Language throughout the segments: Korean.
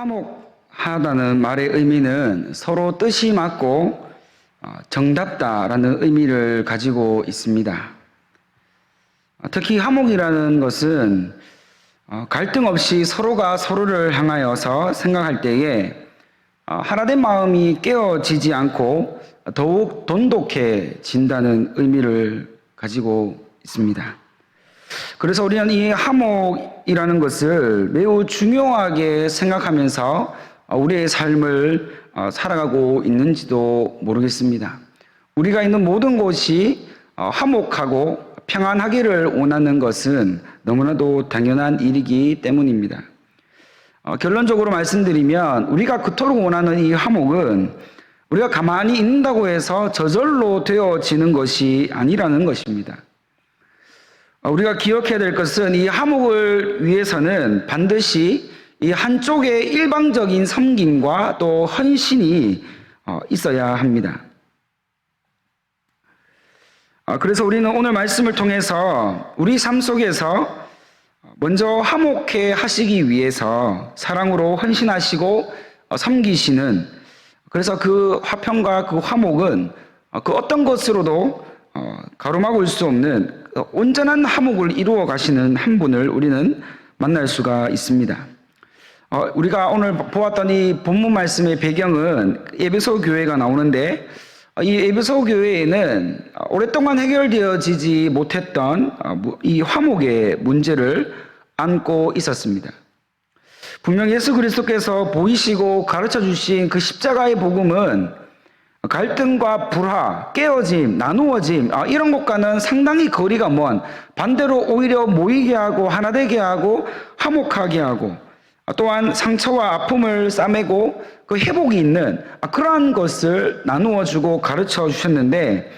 화목하다는 말의 의미는 서로 뜻이 맞고 정답다라는 의미를 가지고 있습니다. 특히 화목이라는 것은 갈등 없이 서로가 서로를 향하여서 생각할 때에 하나된 마음이 깨어지지 않고 더욱 돈독해진다는 의미를 가지고 있습니다. 그래서 우리는 이 화목이라는 것을 매우 중요하게 생각하면서 우리의 삶을 살아가고 있는지도 모르겠습니다. 우리가 있는 모든 곳이 화목하고 평안하기를 원하는 것은 너무나도 당연한 일이기 때문입니다. 결론적으로 말씀드리면 우리가 그토록 원하는 이 화목은 우리가 가만히 있는다고 해서 저절로 되어지는 것이 아니라는 것입니다. 우리가 기억해야 될 것은 이 화목을 위해서는 반드시 이 한쪽의 일방적인 섬김과 또 헌신이 있어야 합니다. 그래서 우리는 오늘 말씀을 통해서 우리 삶 속에서 먼저 화목해 하시기 위해서 사랑으로 헌신하시고 섬기시는, 그래서 그 화평과 그 화목은 그 어떤 것으로도 가로막을 수 없는 온전한 화목을 이루어 가시는 한 분을 우리는 만날 수가 있습니다. 우리가 오늘 보았던 이 본문 말씀의 배경은 에베소 교회가 나오는데, 이 에베소 교회에는 오랫동안 해결되어지지 못했던 이 화목의 문제를 안고 있었습니다. 분명 예수 그리스도께서 보이시고 가르쳐 주신 그 십자가의 복음은 갈등과 불화, 깨어짐, 나누어짐, 이런 것과는 상당히 거리가 먼, 반대로 오히려 모이게 하고 하나 되게 하고 화목하게 하고 또한 상처와 아픔을 싸매고 그 회복이 있는 그러한 것을 나누어 주고 가르쳐 주셨는데,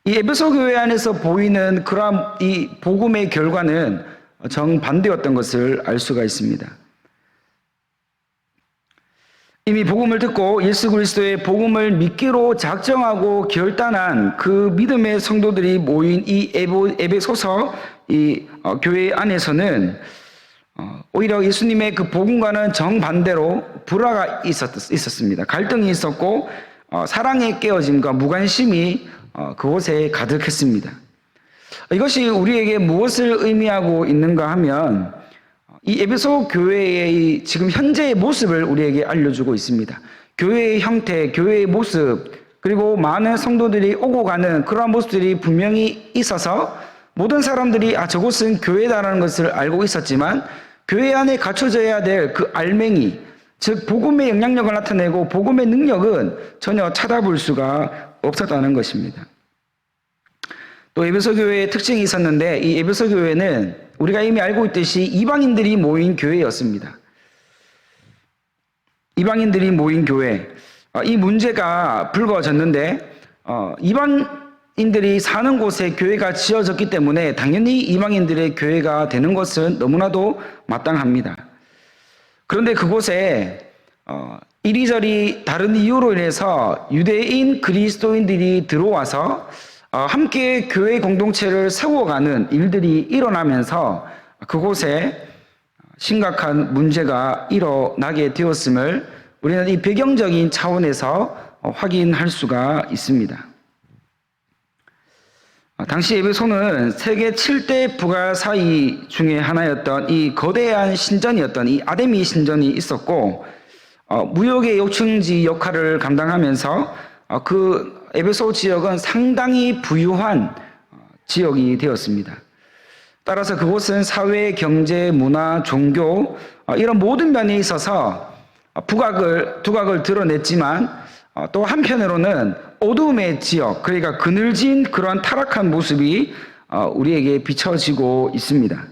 이 에베소 교회 안에서 보이는 그러한 이 복음의 결과는 정반대였던 것을 알 수가 있습니다. 이미 복음을 듣고 예수 그리스도의 복음을 믿기로 작정하고 결단한 그 믿음의 성도들이 모인 이 에베소서 이 교회 안에서는 오히려 예수님의 그 복음과는 정반대로 불화가 있었습니다. 갈등이 있었고 사랑의 깨어짐과 무관심이 그곳에 가득했습니다. 이것이 우리에게 무엇을 의미하고 있는가 하면 이 에베소 교회의 지금 현재의 모습을 우리에게 알려주고 있습니다. 교회의 형태, 교회의 모습, 그리고 많은 성도들이 오고 가는 그러한 모습들이 분명히 있어서 모든 사람들이 저곳은 교회다라는 것을 알고 있었지만, 교회 안에 갖춰져야 될 그 알맹이, 즉 복음의 영향력을 나타내고 복음의 능력은 전혀 찾아볼 수가 없었다는 것입니다. 또 에베소 교회의 특징이 있었는데, 이 에베소 교회는 우리가 이미 알고 있듯이 이방인들이 모인 교회였습니다. 이방인들이 모인 교회. 이 문제가 불거졌는데, 이방인들이 사는 곳에 교회가 지어졌기 때문에 당연히 이방인들의 교회가 되는 것은 너무나도 마땅합니다. 그런데 그곳에 이리저리 다른 이유로 인해서 유대인 그리스도인들이 들어와서 함께 교회 공동체를 세워가는 일들이 일어나면서 그곳에 심각한 문제가 일어나게 되었음을 우리는 이 배경적인 차원에서 확인할 수가 있습니다. 당시 에베소는 세계 7대 부가사의 중에 하나였던 이 거대한 신전이었던 이 아데미 신전이 있었고, 무역의 요충지 역할을 감당하면서 그 에베소 지역은 상당히 부유한 지역이 되었습니다. 따라서 그곳은 사회, 경제, 문화, 종교 이런 모든 면에 있어서 두각을 드러냈지만, 또 한편으로는 어둠의 지역, 그러니까 그늘진 그런 타락한 모습이 우리에게 비춰지고 있습니다.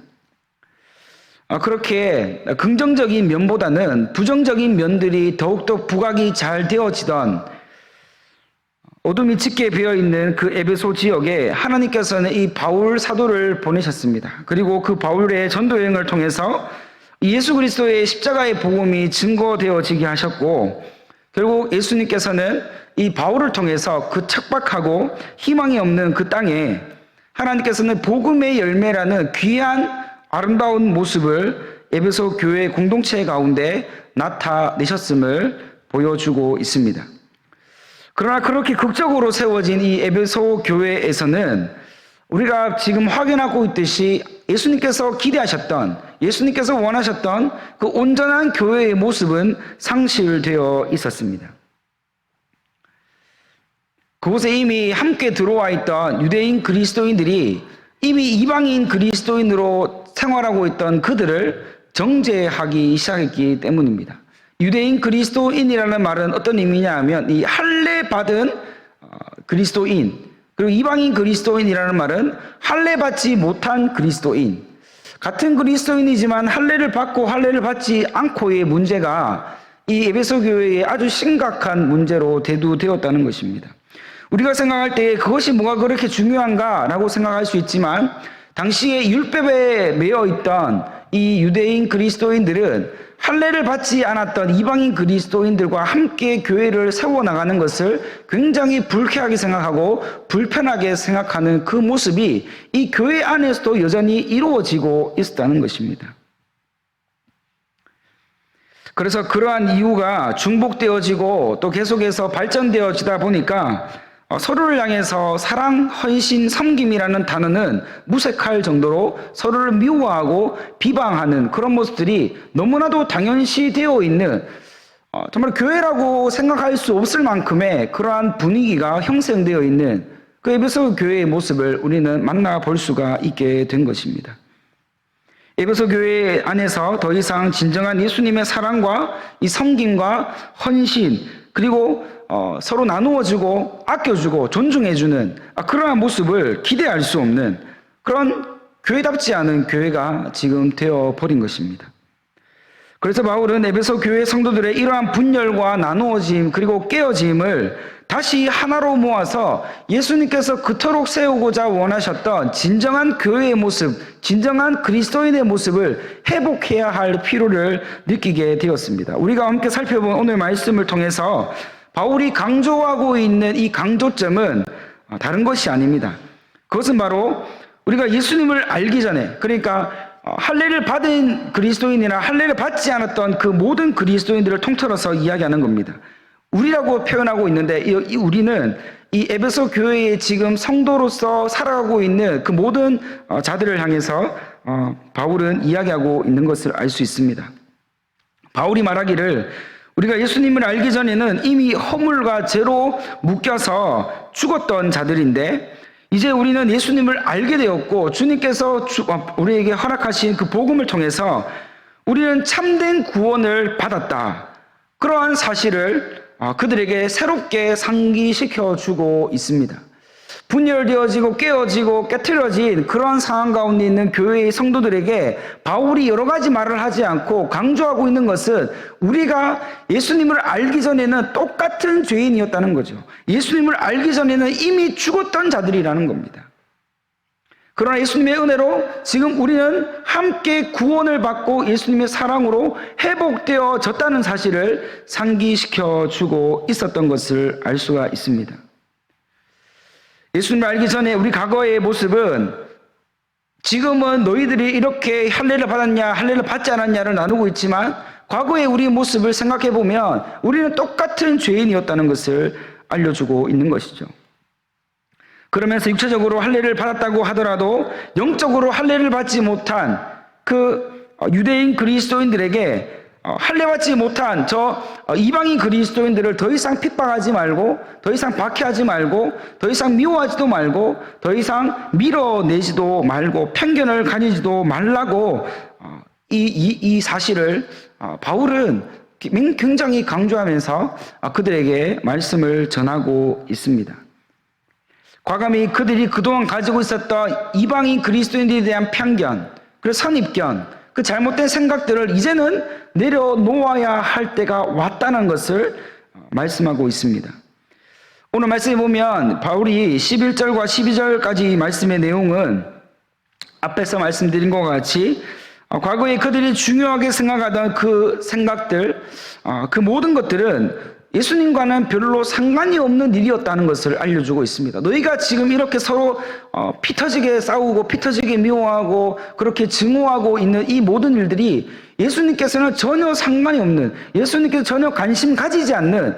그렇게 긍정적인 면보다는 부정적인 면들이 더욱더 부각이 잘 되어지던 어둠이 짙게 배어있는 그 에베소 지역에 하나님께서는 이 바울 사도를 보내셨습니다. 그리고 그 바울의 전도 여행을 통해서 예수 그리스도의 십자가의 복음이 증거되어지게 하셨고, 결국 예수님께서는 이 바울을 통해서 그 척박하고 희망이 없는 그 땅에 하나님께서는 복음의 열매라는 귀한 아름다운 모습을 에베소 교회 공동체 가운데 나타내셨음을 보여주고 있습니다. 그러나 그렇게 극적으로 세워진 이 에베소 교회에서는 우리가 지금 확인하고 있듯이 예수님께서 기대하셨던, 예수님께서 원하셨던 그 온전한 교회의 모습은 상실되어 있었습니다. 그곳에 이미 함께 들어와 있던 유대인 그리스도인들이 이미 이방인 그리스도인으로 생활하고 있던 그들을 정죄하기 시작했기 때문입니다. 유대인 그리스도인이라는 말은 어떤 의미냐 하면 이 할례 받은 그리스도인, 그리고 이방인 그리스도인이라는 말은 할례 받지 못한 그리스도인, 같은 그리스도인이지만 할례를 받고 할례를 받지 않고의 문제가 이 에베소 교회에 아주 심각한 문제로 대두되었다는 것입니다. 우리가 생각할 때 그것이 뭐가 그렇게 중요한가라고 생각할 수 있지만 당시에 율법에 매여 있던 이 유대인 그리스도인들은 할례를 받지 않았던 이방인 그리스도인들과 함께 교회를 세워나가는 것을 굉장히 불쾌하게 생각하고 불편하게 생각하는 그 모습이 이 교회 안에서도 여전히 이루어지고 있었다는 것입니다. 그래서 그러한 이유가 중복되어지고 또 계속해서 발전되어지다 보니까 서로를 향해서 사랑, 헌신, 섬김이라는 단어는 무색할 정도로 서로를 미워하고 비방하는 그런 모습들이 너무나도 당연시 되어 있는 정말 교회라고 생각할 수 없을 만큼의 그러한 분위기가 형성되어 있는 그 에베소 교회의 모습을 우리는 만나볼 수가 있게 된 것입니다. 에베소 교회 안에서 더 이상 진정한 예수님의 사랑과 이 섬김과 헌신, 그리고 서로 나누어주고 아껴주고 존중해주는 그러한 모습을 기대할 수 없는 그런 교회답지 않은 교회가 지금 되어버린 것입니다. 그래서 바울은 에베소 교회 성도들의 이러한 분열과 나누어짐 그리고 깨어짐을 다시 하나로 모아서 예수님께서 그토록 세우고자 원하셨던 진정한 교회의 모습, 진정한 그리스도인의 모습을 회복해야 할 필요를 느끼게 되었습니다. 우리가 함께 살펴본 오늘 말씀을 통해서 바울이 강조하고 있는 이 강조점은 다른 것이 아닙니다. 그것은 바로 우리가 예수님을 알기 전에, 그러니까 할례를 받은 그리스도인이나 할례를 받지 않았던 그 모든 그리스도인들을 통틀어서 이야기하는 겁니다. 우리라고 표현하고 있는데 이 우리는 이 에베소 교회의 지금 성도로서 살아가고 있는 그 모든 자들을 향해서 바울은 이야기하고 있는 것을 알 수 있습니다. 바울이 말하기를 우리가 예수님을 알기 전에는 이미 허물과 죄로 묶여서 죽었던 자들인데 이제 우리는 예수님을 알게 되었고 주님께서 우리에게 허락하신 그 복음을 통해서 우리는 참된 구원을 받았다. 그러한 사실을 그들에게 새롭게 상기시켜 주고 있습니다. 분열되어지고 깨어지고 깨트려진 그러한 상황 가운데 있는 교회의 성도들에게 바울이 여러 가지 말을 하지 않고 강조하고 있는 것은 우리가 예수님을 알기 전에는 똑같은 죄인이었다는 거죠. 예수님을 알기 전에는 이미 죽었던 자들이라는 겁니다. 그러나 예수님의 은혜로 지금 우리는 함께 구원을 받고 예수님의 사랑으로 회복되어졌다는 사실을 상기시켜 주고 있었던 것을 알 수가 있습니다. 예수님을 알기 전에 우리 과거의 모습은 지금은 너희들이 이렇게 할례를 받았냐 할례를 받지 않았냐를 나누고 있지만 과거의 우리의 모습을 생각해 보면 우리는 똑같은 죄인이었다는 것을 알려주고 있는 것이죠. 그러면서 육체적으로 할례를 받았다고 하더라도 영적으로 할례를 받지 못한 그 유대인 그리스도인들에게 할례 받지 못한 저 이방인 그리스도인들을 더 이상 핍박하지 말고 더 이상 박해하지 말고 더 이상 미워하지도 말고 더 이상 밀어내지도 말고 편견을 가지지도 말라고 이 사실을 바울은 굉장히 강조하면서 그들에게 말씀을 전하고 있습니다. 과감히 그들이 그동안 가지고 있었던 이방인 그리스도인들에 대한 편견, 그리고 선입견, 그 잘못된 생각들을 이제는 내려놓아야 할 때가 왔다는 것을 말씀하고 있습니다. 오늘 말씀에 보면 바울이 11절과 12절까지 말씀의 내용은 앞에서 말씀드린 것과 같이 과거에 그들이 중요하게 생각하던 그 생각들, 그 모든 것들은 예수님과는 별로 상관이 없는 일이었다는 것을 알려주고 있습니다. 너희가 지금 이렇게 서로 피 터지게 싸우고 피 터지게 미워하고 그렇게 증오하고 있는 이 모든 일들이 예수님께서는 전혀 상관이 없는, 예수님께서 전혀 관심 가지지 않는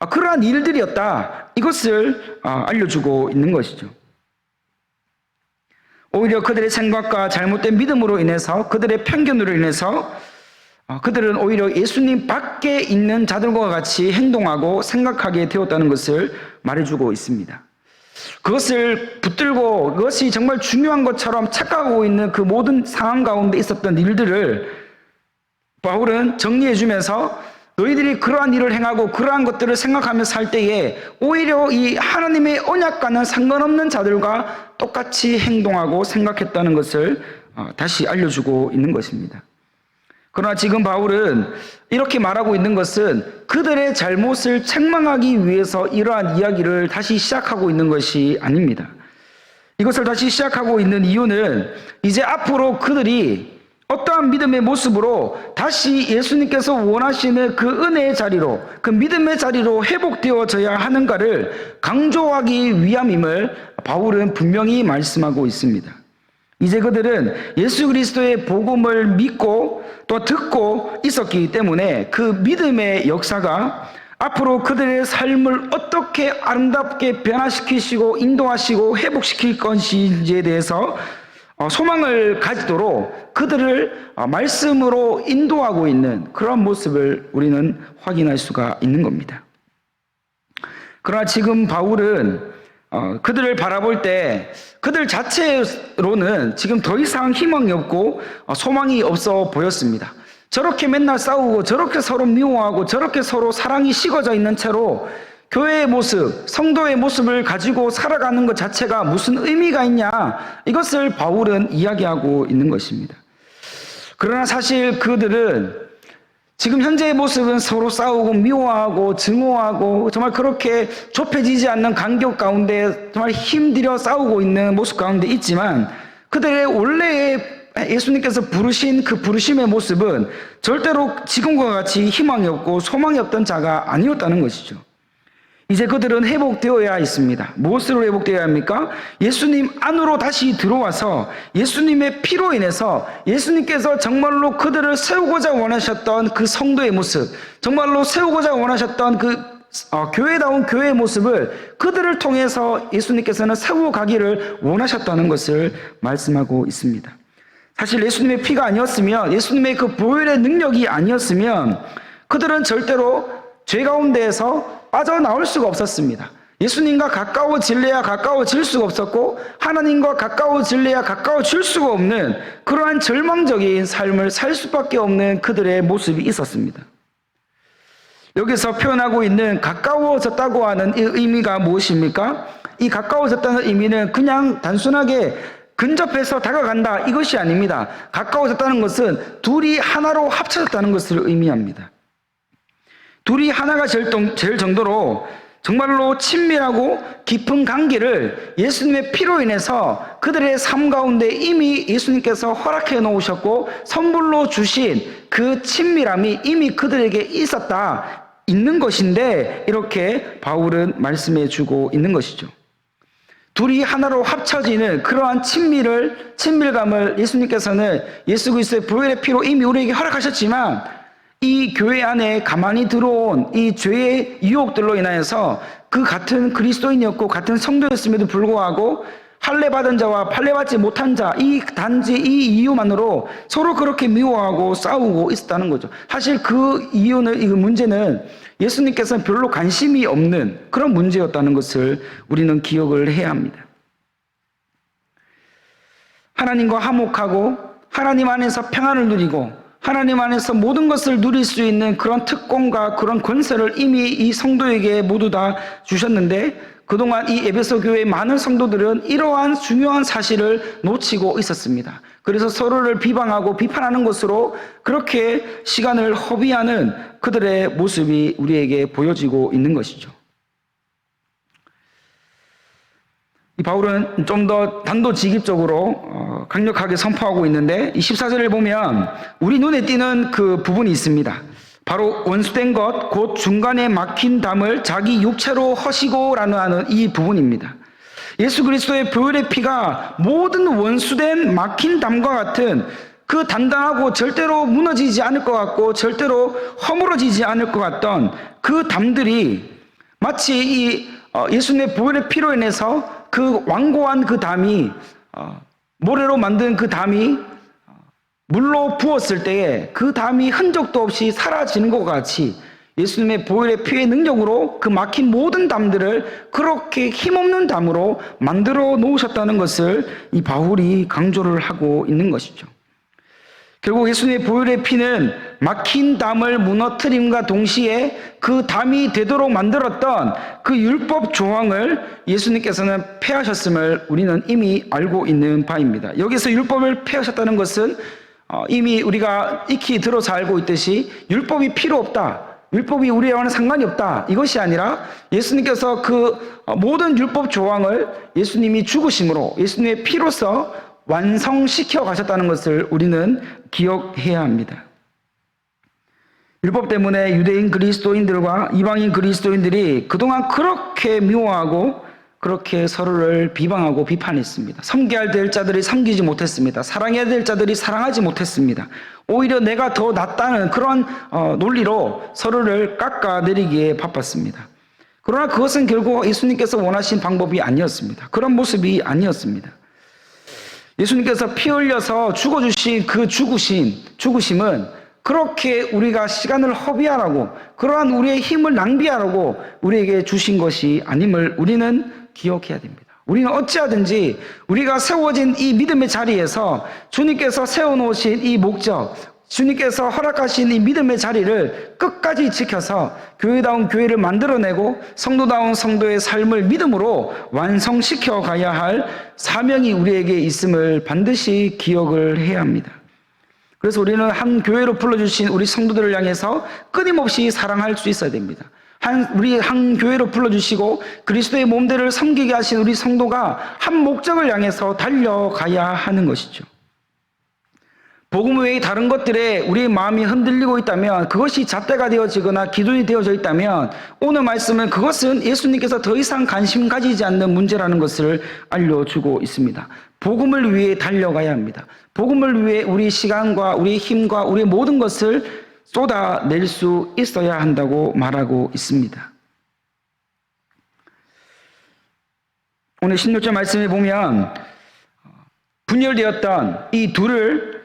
그러한 일들이었다. 이것을 알려주고 있는 것이죠. 오히려 그들의 생각과 잘못된 믿음으로 인해서, 그들의 편견으로 인해서 그들은 오히려 예수님 밖에 있는 자들과 같이 행동하고 생각하게 되었다는 것을 말해주고 있습니다. 그것을 붙들고 그것이 정말 중요한 것처럼 착각하고 있는 그 모든 상황 가운데 있었던 일들을 바울은 정리해주면서 너희들이 그러한 일을 행하고 그러한 것들을 생각하면서 살 때에 오히려 이 하나님의 언약과는 상관없는 자들과 똑같이 행동하고 생각했다는 것을 다시 알려주고 있는 것입니다. 그러나 지금 바울은 이렇게 말하고 있는 것은 그들의 잘못을 책망하기 위해서 이러한 이야기를 다시 시작하고 있는 것이 아닙니다. 이것을 다시 시작하고 있는 이유는 이제 앞으로 그들이 어떠한 믿음의 모습으로 다시 예수님께서 원하시는 그 은혜의 자리로, 그 믿음의 자리로 회복되어져야 하는가를 강조하기 위함임을 바울은 분명히 말씀하고 있습니다. 이제 그들은 예수 그리스도의 복음을 믿고 또 듣고 있었기 때문에 그 믿음의 역사가 앞으로 그들의 삶을 어떻게 아름답게 변화시키시고 인도하시고 회복시킬 것인지에 대해서 소망을 가지도록 그들을 말씀으로 인도하고 있는 그런 모습을 우리는 확인할 수가 있는 겁니다. 그러나 지금 바울은 그들을 바라볼 때 그들 자체로는 지금 더 이상 희망이 없고 소망이 없어 보였습니다. 저렇게 맨날 싸우고 저렇게 서로 미워하고 저렇게 서로 사랑이 식어져 있는 채로 교회의 모습, 성도의 모습을 가지고 살아가는 것 자체가 무슨 의미가 있냐, 이것을 바울은 이야기하고 있는 것입니다. 그러나 사실 그들은 지금 현재의 모습은 서로 싸우고 미워하고 증오하고 정말 그렇게 좁혀지지 않는 간격 가운데 정말 힘들여 싸우고 있는 모습 가운데 있지만 그들의 원래의 예수님께서 부르신 그 부르심의 모습은 절대로 지금과 같이 희망이 없고 소망이 없던 자가 아니었다는 것이죠. 이제 그들은 회복되어야 있습니다. 무엇으로 회복되어야 합니까? 예수님 안으로 다시 들어와서 예수님의 피로 인해서 예수님께서 정말로 그들을 세우고자 원하셨던 그 성도의 모습, 정말로 세우고자 원하셨던 그 교회다운 교회의 모습을 그들을 통해서 예수님께서는 세워가기를 원하셨다는 것을 말씀하고 있습니다. 사실 예수님의 피가 아니었으면, 예수님의 그 보혈의 능력이 아니었으면 그들은 절대로 죄 가운데에서 빠져나올 수가 없었습니다. 예수님과 가까워질래야 가까워질 수가 없었고 하나님과 가까워질래야 가까워질 수가 없는 그러한 절망적인 삶을 살 수밖에 없는 그들의 모습이 있었습니다. 여기서 표현하고 있는 가까워졌다고 하는 이 의미가 무엇입니까? 이 가까워졌다는 의미는 그냥 단순하게 근접해서 다가간다, 이것이 아닙니다. 가까워졌다는 것은 둘이 하나로 합쳐졌다는 것을 의미합니다. 둘이 하나가 될 정도로 정말로 친밀하고 깊은 관계를 예수님의 피로 인해서 그들의 삶 가운데 이미 예수님께서 허락해 놓으셨고 선물로 주신 그 친밀함이 이미 그들에게 있는 것인데 이렇게 바울은 말씀해 주고 있는 것이죠. 둘이 하나로 합쳐지는 그러한 친밀감을 예수님께서는 예수 그리스도의 보혈의 피로 이미 우리에게 허락하셨지만 이 교회 안에 가만히 들어온 이 죄의 유혹들로 인하여서 그 같은 그리스도인이었고 같은 성도였음에도 불구하고 할례받은 자와 할례받지 못한 자, 단지 이 이유만으로 서로 그렇게 미워하고 싸우고 있었다는 거죠. 사실 그 이유는, 이 문제는 예수님께서는 별로 관심이 없는 그런 문제였다는 것을 우리는 기억을 해야 합니다. 하나님과 화목하고 하나님 안에서 평안을 누리고 하나님 안에서 모든 것을 누릴 수 있는 그런 특권과 그런 권세를 이미 이 성도에게 모두 다 주셨는데 그동안 이 에베소 교회의 많은 성도들은 이러한 중요한 사실을 놓치고 있었습니다. 그래서 서로를 비방하고 비판하는 것으로 그렇게 시간을 허비하는 그들의 모습이 우리에게 보여지고 있는 것이죠. 이 바울은 좀 더 단도직입적으로 강력하게 선포하고 있는데 이 14절을 보면 우리 눈에 띄는 그 부분이 있습니다. 바로 원수된 것, 곧 중간에 막힌 담을 자기 육체로 허시고라는 하는 이 부분입니다. 예수 그리스도의 보혈의 피가 모든 원수된 막힌 담과 같은 그 단단하고 절대로 무너지지 않을 것 같고 절대로 허물어지지 않을 것 같던 그 담들이 마치 이 예수님의 보혈의 피로 인해서 그 완고한 그 담이 모래로 만든 그 담이 물로 부었을 때에 그 담이 흔적도 없이 사라지는 것 같이 예수님의 보혈의 피의 능력으로 그 막힌 모든 담들을 그렇게 힘없는 담으로 만들어 놓으셨다는 것을 이 바울이 강조를 하고 있는 것이죠. 결국 예수님의 보혈의 피는 막힌 담을 무너뜨림과 동시에 그 담이 되도록 만들었던 그 율법 조항을 예수님께서는 폐하셨음을 우리는 이미 알고 있는 바입니다. 여기서 율법을 폐하셨다는 것은 이미 우리가 익히 들어서 알고 있듯이 율법이 필요 없다, 율법이 우리와는 상관이 없다, 이것이 아니라 예수님께서 그 모든 율법 조항을 예수님이 죽으심으로 예수님의 피로서 완성시켜 가셨다는 것을 우리는 기억해야 합니다. 율법 때문에 유대인 그리스도인들과 이방인 그리스도인들이 그동안 그렇게 미워하고 그렇게 서로를 비방하고 비판했습니다. 섬겨야 될 자들이 섬기지 못했습니다. 사랑해야 될 자들이 사랑하지 못했습니다. 오히려 내가 더 낫다는 그런 논리로 서로를 깎아내리기에 바빴습니다. 그러나 그것은 결국 예수님께서 원하신 방법이 아니었습니다. 그런 모습이 아니었습니다. 예수님께서 피 흘려서 죽어주신 그 죽으심은 그렇게 우리가 시간을 허비하라고, 그러한 우리의 힘을 낭비하라고 우리에게 주신 것이 아님을 우리는 기억해야 됩니다. 우리는 어찌하든지 우리가 세워진 이 믿음의 자리에서 주님께서 세워놓으신 이 목적, 주님께서 허락하신 이 믿음의 자리를 끝까지 지켜서 교회다운 교회를 만들어내고 성도다운 성도의 삶을 믿음으로 완성시켜 가야 할 사명이 우리에게 있음을 반드시 기억을 해야 합니다. 그래서 우리는 한 교회로 불러주신 우리 성도들을 향해서 끊임없이 사랑할 수 있어야 됩니다. 우리 한 교회로 불러주시고 그리스도의 몸대를 섬기게 하신 우리 성도가 한 목적을 향해서 달려가야 하는 것이죠. 복음 외의 다른 것들에 우리의 마음이 흔들리고 있다면, 그것이 잣대가 되어지거나 기준이 되어져 있다면 오늘 말씀은 그것은 예수님께서 더 이상 관심 가지지 않는 문제라는 것을 알려주고 있습니다. 복음을 위해 달려가야 합니다. 복음을 위해 우리 시간과 우리 힘과 우리의 모든 것을 쏟아낼 수 있어야 한다고 말하고 있습니다. 오늘 16절 말씀에 보면 분열되었던 이 둘을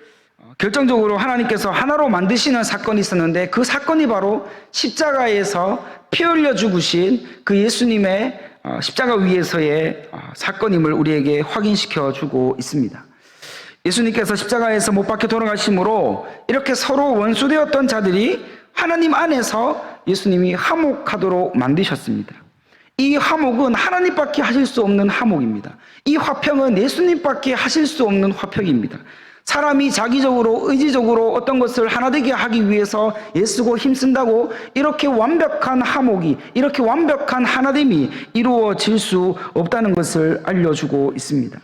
결정적으로 하나님께서 하나로 만드시는 사건이 있었는데, 그 사건이 바로 십자가에서 피 흘려 죽으신 그 예수님의 십자가 위에서의 사건임을 우리에게 확인시켜 주고 있습니다. 예수님께서 십자가에서 못 박혀 돌아가심으로 이렇게 서로 원수되었던 자들이 하나님 안에서 예수님이 화목하도록 만드셨습니다. 이 화목은 하나님밖에 하실 수 없는 화목입니다. 이 화평은 예수님밖에 하실 수 없는 화평입니다. 사람이 자기적으로 의지적으로 어떤 것을 하나 되게 하기 위해서 애쓰고 힘쓴다고 이렇게 완벽한 화목이, 이렇게 완벽한 하나됨이 이루어질 수 없다는 것을 알려주고 있습니다.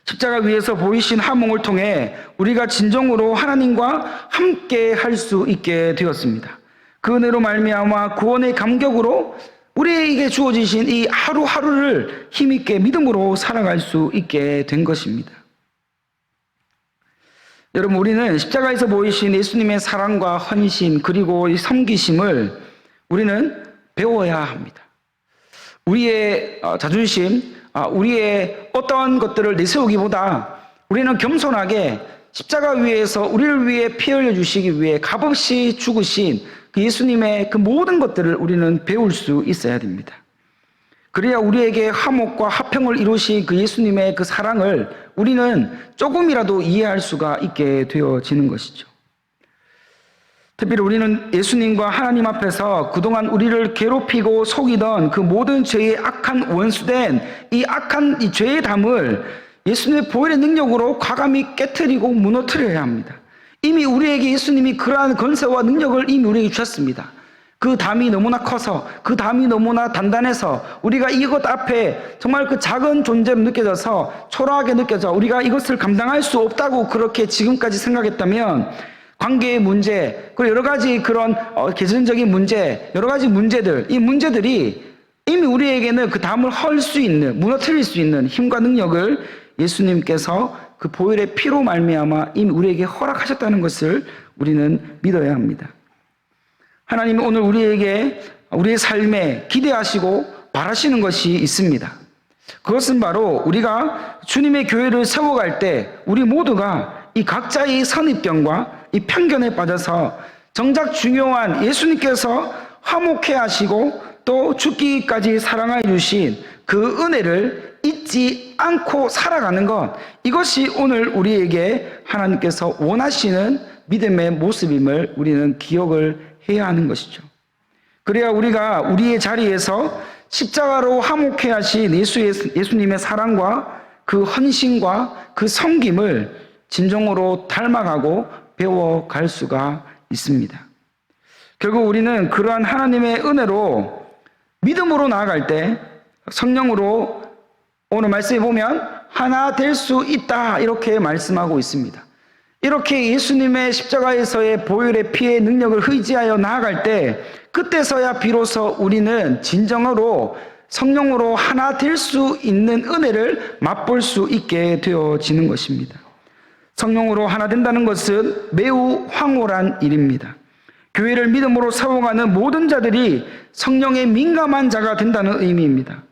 십자가 위에서 보이신 화목을 통해 우리가 진정으로 하나님과 함께 할 수 있게 되었습니다. 그 은혜로 말미암아 구원의 감격으로 우리에게 주어지신 이 하루하루를 힘있게 믿음으로 살아갈 수 있게 된 것입니다. 여러분, 우리는 십자가에서 보이신 예수님의 사랑과 헌신 그리고 이 섬기심을 우리는 배워야 합니다. 우리의 자존심, 우리의 어떠한 것들을 내세우기보다 우리는 겸손하게 십자가 위에서 우리를 위해 피 흘려 주시기 위해 값없이 죽으신 그 예수님의 그 모든 것들을 우리는 배울 수 있어야 됩니다. 그래야 우리에게 화목과 화평을 이루신 그 예수님의 그 사랑을 우리는 조금이라도 이해할 수가 있게 되어지는 것이죠. 특별히 우리는 예수님과 하나님 앞에서 그동안 우리를 괴롭히고 속이던 그 모든 죄의 악한 원수된 이 악한 이 죄의 담을 예수님의 보혈의 능력으로 과감히 깨트리고 무너뜨려야 합니다. 이미 우리에게 예수님이 그러한 권세와 능력을 이미 우리에게 주셨습니다. 그 담이 너무나 커서, 그 담이 너무나 단단해서 우리가 이것 앞에 정말 그 작은 존재로 느껴져서 초라하게 느껴져 우리가 이것을 감당할 수 없다고 그렇게 지금까지 생각했다면, 관계의 문제, 그리고 여러 가지 그런 개선적인 문제, 여러 가지 문제들, 이 문제들이 이미 우리에게는 그 담을 헐 수 있는, 무너뜨릴 수 있는 힘과 능력을 예수님께서 그 보혈의 피로 말미암아 이미 우리에게 허락하셨다는 것을 우리는 믿어야 합니다. 하나님은 오늘 우리에게 우리의 삶에 기대하시고 바라시는 것이 있습니다. 그것은 바로 우리가 주님의 교회를 세워갈 때 우리 모두가 이 각자의 선입견과 이 편견에 빠져서 정작 중요한 예수님께서 화목해 하시고 또 죽기까지 사랑하여 주신 그 은혜를 잊지 않고 살아가는 것, 이것이 오늘 우리에게 하나님께서 원하시는 믿음의 모습임을 우리는 기억을 해야 하는 것이죠. 그래야 우리가 우리의 자리에서 십자가로 화목해 하신 예수님의 사랑과 그 헌신과 그 섬김을 진정으로 닮아가고 배워갈 수가 있습니다. 결국 우리는 그러한 하나님의 은혜로 믿음으로 나아갈 때 성령으로 오늘 말씀에 보면 하나 될 수 있다 이렇게 말씀하고 있습니다. 이렇게 예수님의 십자가에서의 보혈의 피의 능력을 의지하여 나아갈 때 그때서야 비로소 우리는 진정으로 성령으로 하나 될 수 있는 은혜를 맛볼 수 있게 되어지는 것입니다. 성령으로 하나 된다는 것은 매우 황홀한 일입니다. 교회를 믿음으로 세워가는 모든 자들이 성령에 민감한 자가 된다는 의미입니다.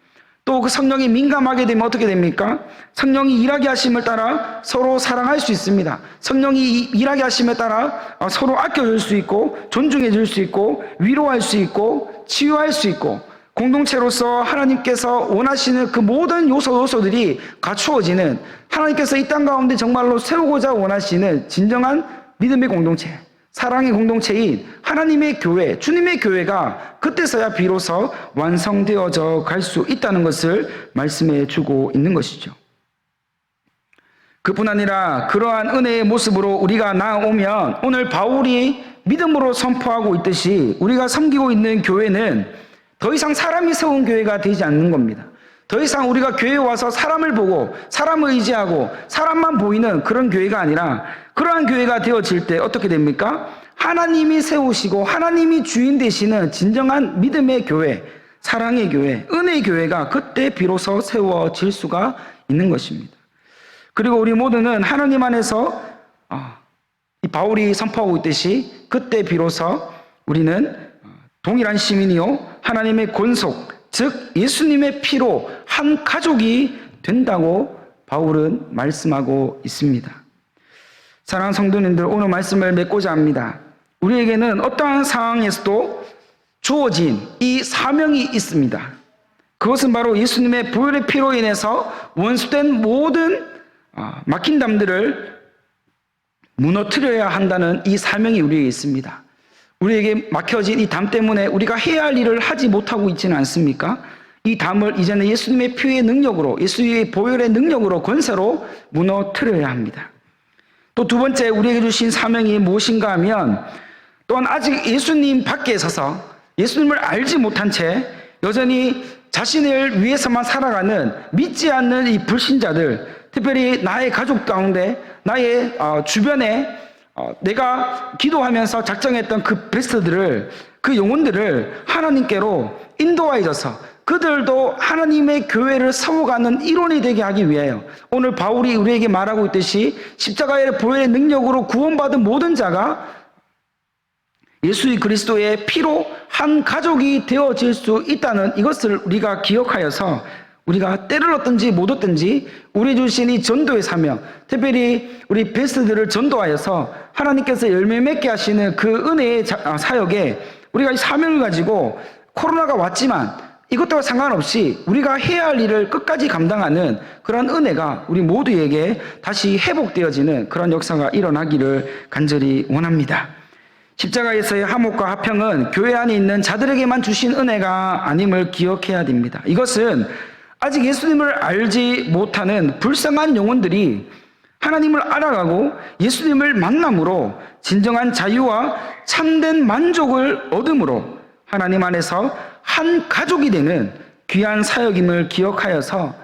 또 그 성령이 민감하게 되면 어떻게 됩니까? 성령이 일하게 하심을 따라 서로 사랑할 수 있습니다. 성령이 일하게 하심에 따라 서로 아껴줄 수 있고 존중해 줄 수 있고 위로할 수 있고 치유할 수 있고 공동체로서 하나님께서 원하시는 그 모든 요소들이 갖추어지는, 하나님께서 이 땅 가운데 정말로 세우고자 원하시는 진정한 믿음의 공동체, 사랑의 공동체인 하나님의 교회, 주님의 교회가 그때서야 비로소 완성되어져 갈 수 있다는 것을 말씀해 주고 있는 것이죠. 그뿐 아니라 그러한 은혜의 모습으로 우리가 나아오면 오늘 바울이 믿음으로 선포하고 있듯이 우리가 섬기고 있는 교회는 더 이상 사람이 세운 교회가 되지 않는 겁니다. 더 이상 우리가 교회에 와서 사람을 보고 사람을 의지하고 사람만 보이는 그런 교회가 아니라 그러한 교회가 되어질 때 어떻게 됩니까? 하나님이 세우시고 하나님이 주인 되시는 진정한 믿음의 교회, 사랑의 교회, 은혜의 교회가 그때 비로소 세워질 수가 있는 것입니다. 그리고 우리 모두는 하나님 안에서 이 바울이 선포하고 있듯이 그때 비로소 우리는 동일한 시민이요 하나님의 권속, 즉 예수님의 피로 한 가족이 된다고 바울은 말씀하고 있습니다. 사랑하는 성도님들, 오늘 말씀을 맺고자 합니다. 우리에게는 어떠한 상황에서도 주어진 이 사명이 있습니다. 그것은 바로 예수님의 보혈의 피로 인해서 원수된 모든 막힌 담들을 무너뜨려야 한다는 이 사명이 우리에게 있습니다. 우리에게 막혀진 이 담 때문에 우리가 해야 할 일을 하지 못하고 있지는 않습니까? 이 담을 이제는 예수님의 피의 능력으로, 예수의 보혈의 능력으로, 권세로 무너뜨려야 합니다. 또 두 번째 우리에게 주신 사명이 무엇인가 하면, 또한 아직 예수님 밖에 서서 예수님을 알지 못한 채 여전히 자신을 위해서만 살아가는 믿지 않는 이 불신자들, 특별히 나의 가족 가운데, 나의 주변에 내가 기도하면서 작정했던 그 베스트들을, 그 영혼들을 하나님께로 인도하여서 그들도 하나님의 교회를 세워가는 일원이 되게 하기 위하여 오늘 바울이 우리에게 말하고 있듯이 십자가의 보혈의 능력으로 구원받은 모든 자가 예수 그리스도의 피로 한 가족이 되어질 수 있다는 이것을 우리가 기억하여서 우리가 때를 얻든지 못 얻든지 우리 주신 이 전도의 사명, 특별히 우리 베스트들을 전도하여서 하나님께서 열매 맺게 하시는 그 은혜의 사역에 우리가 이 사명을 가지고 코로나가 왔지만 이것과 상관없이 우리가 해야 할 일을 끝까지 감당하는 그런 은혜가 우리 모두에게 다시 회복되어지는 그런 역사가 일어나기를 간절히 원합니다. 십자가에서의 화목과 화평은 교회 안에 있는 자들에게만 주신 은혜가 아님을 기억해야 됩니다. 이것은 아직 예수님을 알지 못하는 불쌍한 영혼들이 하나님을 알아가고 예수님을 만남으로 진정한 자유와 참된 만족을 얻음으로 하나님 안에서 한 가족이 되는 귀한 사역임을 기억하여서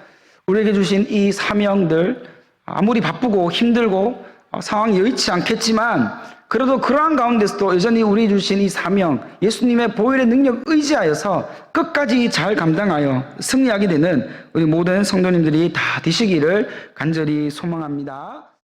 우리에게 주신 이 사명들, 아무리 바쁘고 힘들고 상황이 여의치 않겠지만 그래도 그러한 가운데서도 여전히 우리 주신 이 사명, 예수님의 보혈의 능력 의지하여서 끝까지 잘 감당하여 승리하게 되는 우리 모든 성도님들이 다 되시기를 간절히 소망합니다.